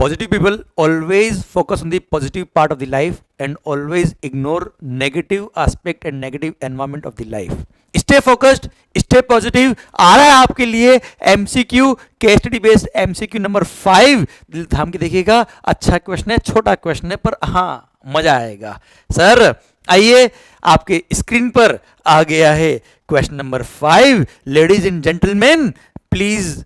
Positive people always focus on the positive part of the life and always ignore negative aspect and negative environment of the life. Stay focused, stay positive. आ रहा है आपके लिए MCQ case study based MCQ number 5. दिल थाम के देखिएगा. अच्छा question है, छोटा क्वेश्चन है, पर हाँ मजा आएगा. सर आइए, आपके स्क्रीन पर आ गया है question number 5. Ladies and gentleman, please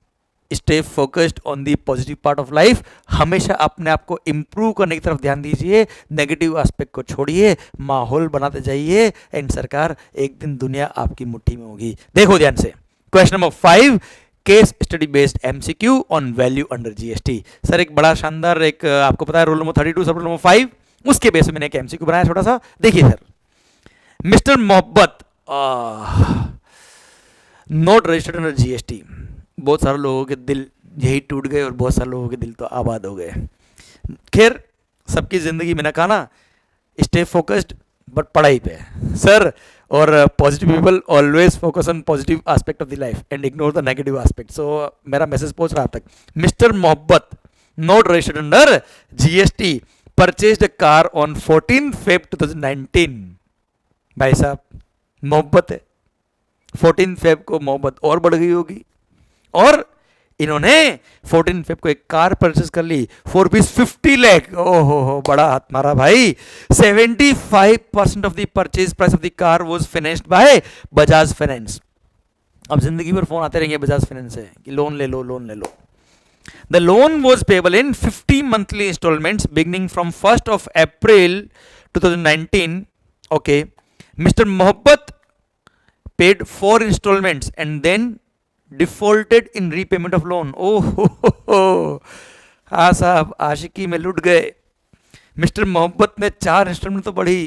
stay focused on the positive part of life. हमेशा अपने आप को इंप्रूव करने की तरफ ध्यान दीजिए, नेगेटिव एस्पेक्ट को छोड़िए, माहौल बनाते जाइए एंड सरकार एक दिन दुनिया आपकी मुट्ठी में होगी. देखो ध्यान से, question number 5 case study based MCQ on value under GST. Sir एक बड़ा शानदार, एक आपको पता है रोल नंबर 32 सब रोल नंबर 5, उसके बेस में मैंने एक MCQ बनाया छोटा सा. देखिए sir, mister Mohabbat not registered under GST. बहुत सारे लोगों के दिल यही टूट गए और बहुत सारे लोगों के दिल तो आबाद हो गए. खैर, सबकी ज़िंदगी में ना कहा ना, स्टे फोकस्ड बट पढ़ाई पे सर. और positive people always focus on positive aspect of the life and ignore the negative aspect. So मेरा मैसेज पहुंच रहा तक. Mister Mohabbat not registered under GST purchased a car on 14 Feb 2019. भाई साहब मोहब्बत है, 14 Feb को मोहब्बत और बढ़ गई होगी और इन्होंने 14 Feb को एक कार परचेज कर ली फॉर रुपीज 50 लाख. ओहो, बड़ा हाथ मारा भाई. 75% of the purchase price of the car was financed by Bajaj finance. अब जिंदगी भर फोन आते रहेंगे बजाज फाइनेंस से कि लोन ले लो, लोन ले लो. The loan was payable in 50 monthly instalments beginning from 1st of April 2019. Okay, mister Mohabbat paid 4 installments and then defaulted in repayment of loan. ओह हाँ साहब, आशिकी में लुट गए. मिस्टर मोहब्बत ने 4 इंस्टॉलमेंट तो बड़ी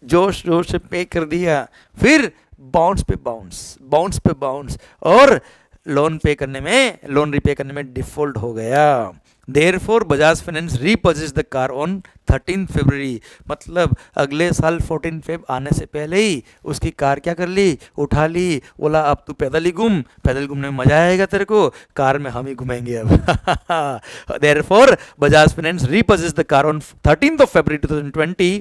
जोश जोश से पे कर दिया, फिर बाउंस पे बाउंस, बाउंस पे बाउंस, और लोन रिपे करने में डिफॉल्ट हो गया. Therefore, Bajaj Finance repurchased the car on 13 February. मतलब अगले साल 14 Feb आने से पहले ही उसकी कार क्या कर ली, उठा ली. बोला अब तू पैदल ही घूम, पैदल घूमने में मजा आएगा तेरे को, कार में हम ही घूमेंगे अब. Therefore, Bajaj Finance repurchased the car on 13th of February 2020.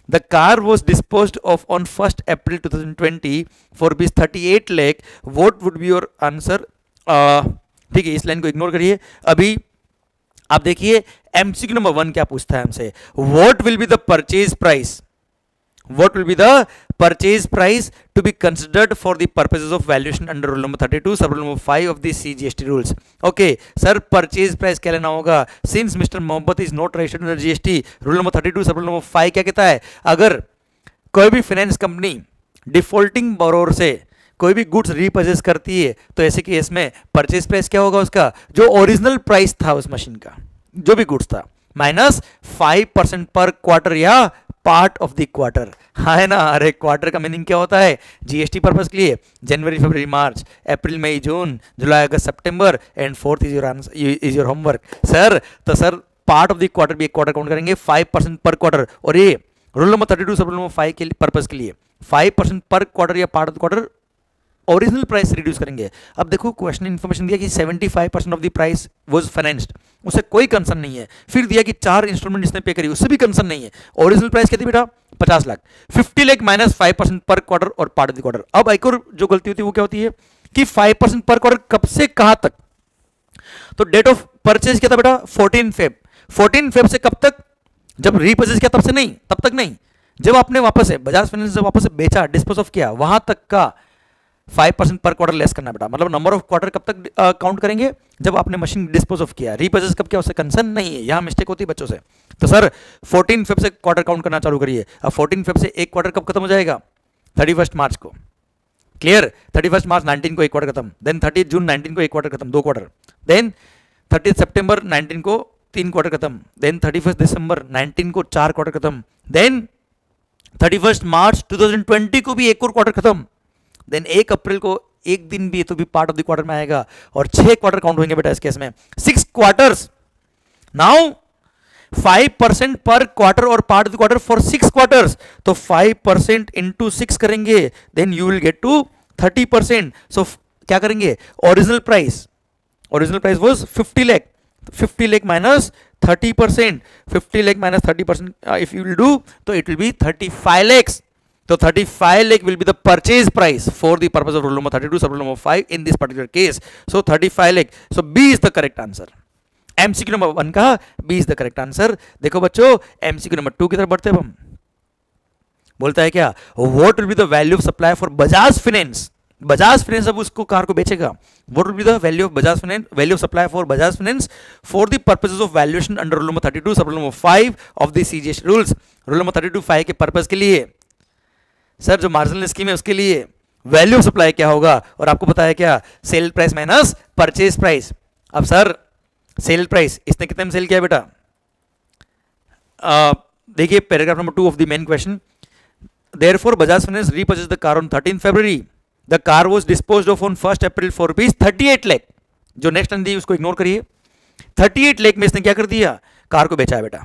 The car was disposed of on 1st April 2020 for rupees 38 lakh. What would be your answer? ठीक है, इस लाइन को इग्नोर करिए. अभी आप देखिए MCQ नंबर 1 क्या पूछता है हमसे. What will be the purchase price, what will be the purchase price to be considered for the purposes of valuation under rule number 32 sub rule number 5 of the CGST rules. Okay sir, purchase price क्या लेना होगा. Since mister Mohabbat is not registered under GST, rule number 32 sub rule number 5 क्या कहता है, अगर कोई भी finance company defaulting borrower से कोई भी गुड्स रीपर्चेज करती है तो ऐसे केस में परचेज प्राइस क्या होगा, उसका जो ओरिजिनल प्राइस था उस मशीन का, जो भी गुड्स था, माइनस 5% पर क्वार्टर या पार्ट ऑफ द क्वार्टर. है ना. अरे क्वार्टर का मीनिंग क्या होता है GST पर्पस के लिए, जनवरी फरवरी मार्च अप्रैल मई जून जुलाई अगस्त सितंबर and 4th is your homework. Sir तो sir part of the quarter भी एक क्वार्टर काउंट करेंगे, 5% पर क्वार्टर. और ये rule number 32 sub rule number 5 के पर्पस के लिए 5% पर क्वार्टर या part of the quarter original price reduce करेंगे. अब देखो क्वेश्चन इन्फॉर्मेशन दिया कि 75% of the price was financed, उससे कोई कंसर्न नहीं है. फिर दिया कि 4 इंस्टॉलमेंट इसने पे करी, उससे भी कंसर्न नहीं है. ओरिजिनल प्राइस कितनी बेटा, 50 लाख. 50 लाख माइनस 5% पर क्वार्टर और पार्ट ऑफ द क्वार्टर. अब एक और जो गलती होती है वो क्या होती है कि 5% पर क्वार्टर कब से कहां तक. तो डेट ऑफ परचेज क्या था बेटा, 14 Feb. 14 Feb से कब तक, जब रीपर्चेज किया तब से नहीं, तब तक नहीं, जब आपने वापस से बजाज फाइनेंस से वापस से बेचा, डिस्पोज ऑफ किया, वहां तक का 5% पर क्वार्टर लेस करना बेटा. मतलब नंबर ऑफ क्वार्टर कब तक काउंट करेंगे, जब आपने मशीन डिस्पोज ऑफ किया. रीपर्चेज कब किया उससे कंसर्न नहीं है, यहां मिस्टेक होती है बच्चों से. तो सर 14 Feb से क्वार्टर काउंट करना चालू करिए. अब 14 Feb से एक क्वार्टर कब खत्म हो जाएगा, 31 मार्च को. क्लियर, 31 मार्च 19 को एक क्वार्टर खत्म, देन 30 जून 19 को एक क्वार्टर खत्म, 2 क्वार्टर, देन 30 सितंबर 19 को 3 क्वार्टर खत्म, देन 31 दिसंबर 19 को 4 क्वार्टर खत्म, देन 31 मार्च 2020 को भी एक और क्वार्टर खत्म, देन 1 अप्रैल को एक दिन भी तो भी पार्ट ऑफ द क्वार्टर में आएगा और 6 क्वार्टर काउंट होंगे बेटा इस केस में, 6 क्वार्टर्स. नाउ 5% पर क्वार्टर और part of the quarter for 6 quarters. तो 5% इंटू 6 करेंगे, then you will get to 30%. So क्या करेंगे, original price was 50 lakh, 50 lakh minus 30%, 50 lakh minus 30%, if you will do, तो it will be 35 lakhs. So 35 lakh will be the purchase price for the purpose of rule number 32, sub rule number 5 in this particular case. So 35 lakh. So B is the correct answer. MCQ number 1 का B is the correct answer. देखो बच्चों, MCQ number 2 की तरफ बढ़ते हैं हम. बोलता है क्या, What will be the value of supply for Bajaj Finance? Bajaj finance अब उसको कार को बेचेगा. What will be the value of Bajaj Finance, value of supply for Bajaj Finance for the purposes of valuation under rule number 32, sub rule number 5 of the CGST rules. Rule number 32 5 के purpose के लिए sir जो marginal scheme है उसके लिए value of supply क्या होगा, और आपको पता है क्या, cell price minus purchase price. अब सर सेल प्राइस इसने कितने में सेल किया बेटा, देखिए paragraph number 2 of the main question. Therefore Bajaj Finance repurchased the car on 13th February. The car was disposed of on 1st April for rupees 38 lakh. जो next line दी उसको ignore करिए. 38 लाख में इसने क्या कर दिया, कार को बेचा है बेटा.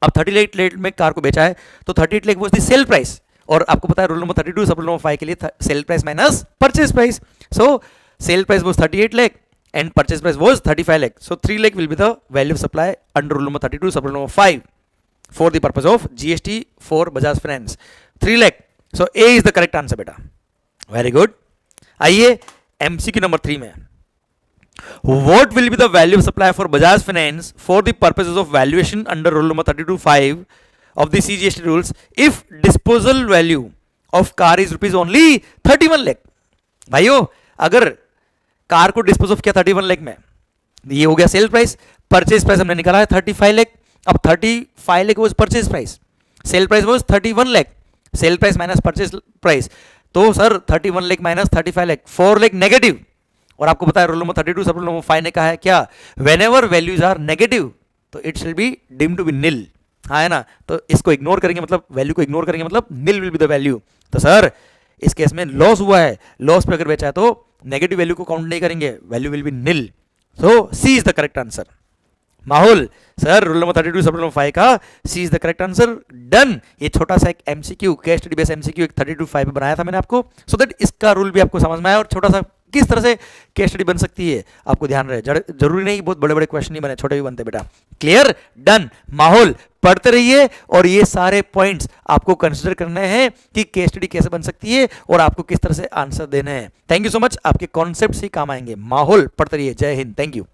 अब 38 लाख में कार को बेचा है तो 38 lakh was the sale price, और आपको पता है rule number 32 sub rule number 5 के लिए cell price minus purchase price. So cell price was 38 lakh and purchase price was 35 lakh. So 3 lakh will be the value of supply under rule number 32 sub rule number 5 for the purpose of GST for Bajaj Finance. 3 lakh. So A is the correct answer बेटा. Very good. आइए MCQ number 3 में. What will be the value of supply for Bajaj Finance for the purposes of valuation under rule number 32(5) of the CGST rules if disposal value of car is rupees only 31 lakh? भाइयों अगर car को dispose of किया 31 लाख में, ये हो गया sale price. Purchase price हमने निकाला है 35 लाख. अब 35 lakh was purchase price, sale price was 31 lakh. Sale price minus purchase price, तो sir 31 lakh minus 35 lakh, 4 lakh negative. और आपको पता है rule number 32 sub rule number 5 ने कहा है क्या, व्हेनेवर वैल्यूज आर नेगेटिव तो इट शिल बी डीम्ड टू बी निल. हाँ है ना, तो इसको इग्नोर करेंगे मतलब वैल्यू को इग्नोर करेंगे मतलब निल विल बी द वैल्यू. तो सर इस केस में लॉस हुआ है, लॉस पे अगर बेचा है तो नेगेटिव वैल्यू को काउंट नहीं करेंगे, value will be nil. So C is the correct answer. माहौल sir rule number 32 sub rule number 5 का C is the correct answer. Done. ये छोटा सा एक MCQ case study base MCQ एक 32(5) पे बनाया था मैंने आपको, सो दैट इसका रूल भी आपको समझ में आया और छोटा सा किस तरह से केस स्टडी बन सकती है आपको ध्यान रहे. जरूरी नहीं बहुत बड़े बड़े क्वेश्चन नहीं बने, छोटे भी बनते बेटा. क्लियर. डन. माहौल पढ़ते रहिए और ये सारे पॉइंट्स आपको कंसिडर करने हैं कि केस स्टडी कैसे बन सकती है और आपको किस तरह से आंसर देने हैं. Thank you so much. आपके कॉन्सेप्ट्स ही काम आएंगे. माहौल पढ़ते रहिए. जय हिंद. Thank you.